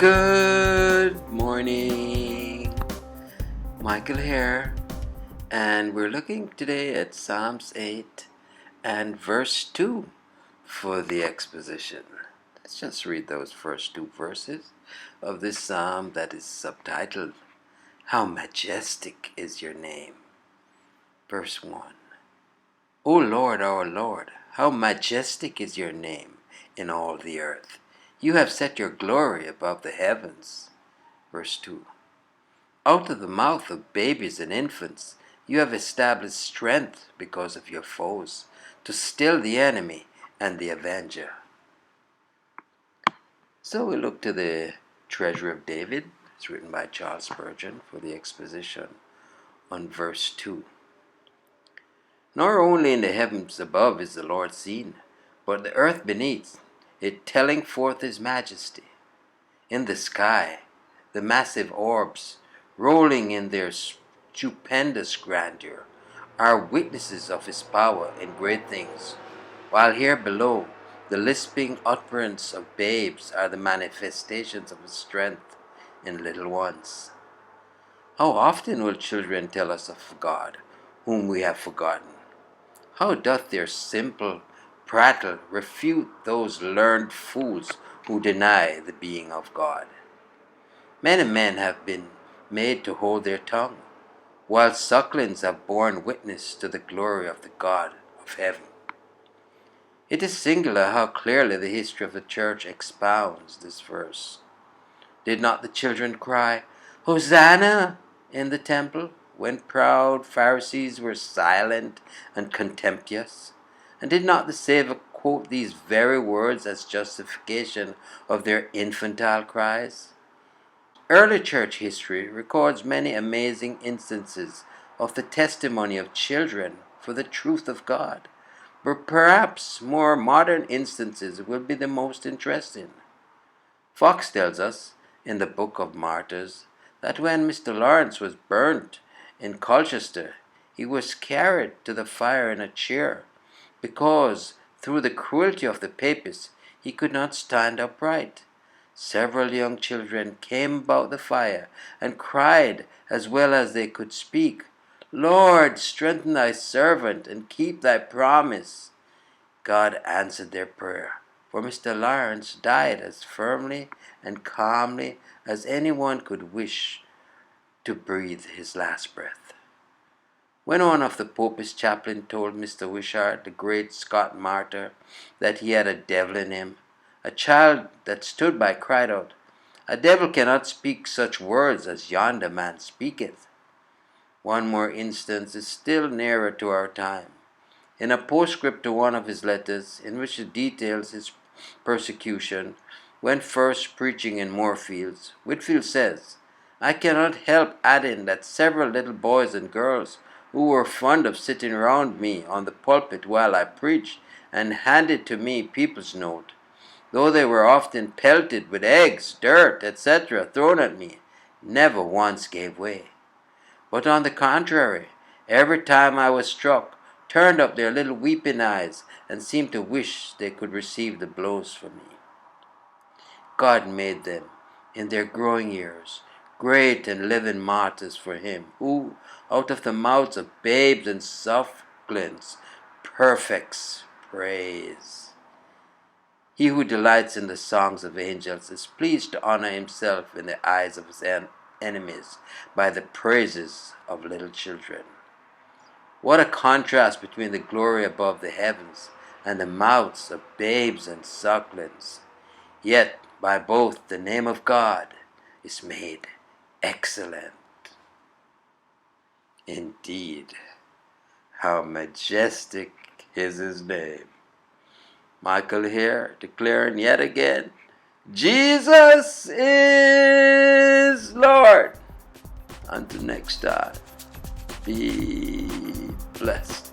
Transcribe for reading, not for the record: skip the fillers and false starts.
Good morning, Michael here, and we're looking today at Psalms 8 and verse 2 for the exposition. Let's just read those first two verses of this psalm that is subtitled, How Majestic is Your Name. Verse 1. O Lord, our Lord, how majestic is your name in all the earth. You have set your glory above the heavens. Verse 2. Out of the mouth of babies and infants, you have established strength because of your foes, to still the enemy and the avenger. So we look to the Treasure of David. It's written by Charles Spurgeon for the exposition on verse 2. Nor only in the heavens above is the Lord seen, but the earth beneath, it telling forth his majesty. In the sky, the massive orbs, rolling in their stupendous grandeur, are witnesses of his power in great things, while here below, the lisping utterance of babes are the manifestations of his strength in little ones. How often will children tell us of God, whom we have forgotten? How doth their simple prattle refute those learned fools who deny the being of God? Many men have been made to hold their tongue, while sucklings have borne witness to the glory of the God of heaven. It is singular how clearly the history of the church expounds this verse. Did not the children cry, Hosanna, in the temple, when proud Pharisees were silent and contemptuous? And did not the Savior quote these very words as justification of their infantile cries? Early church history records many amazing instances of the testimony of children for the truth of God, but perhaps more modern instances will be the most interesting. Fox tells us in the Book of Martyrs that when Mr. Lawrence was burnt in Colchester, he was carried to the fire in a chair, because through the cruelty of the papists he could not stand upright. Several young children came about the fire and cried as well as they could speak, Lord, strengthen thy servant and keep thy promise. God answered their prayer, for Mr. Lawrence died as firmly and calmly as anyone could wish to breathe his last breath. When one of the Pope's chaplain told Mr. Wishart, the great Scot martyr, that he had a devil in him, a child that stood by cried out, A devil cannot speak such words as yonder man speaketh. One more instance is still nearer to our time. In a postscript to one of his letters, in which he details his persecution when first preaching in Moorfields, Whitfield says, I cannot help adding that several little boys and girls who were fond of sitting round me on the pulpit while I preached and handed to me people's note, though they were often pelted with eggs, dirt, etc., thrown at me, never once gave way. But on the contrary, every time I was struck, turned up their little weeping eyes and seemed to wish they could receive the blows from me. God made them, in their growing years, great and living martyrs for him, who, out of the mouths of babes and sucklings, perfects praise. He who delights in the songs of angels is pleased to honor himself in the eyes of his enemies by the praises of little children. What a contrast between the glory above the heavens and the mouths of babes and sucklings. Yet by both the name of God is made excellent. Indeed, how majestic is his name. Michael here declaring yet again, Jesus is Lord. Until next time, be blessed.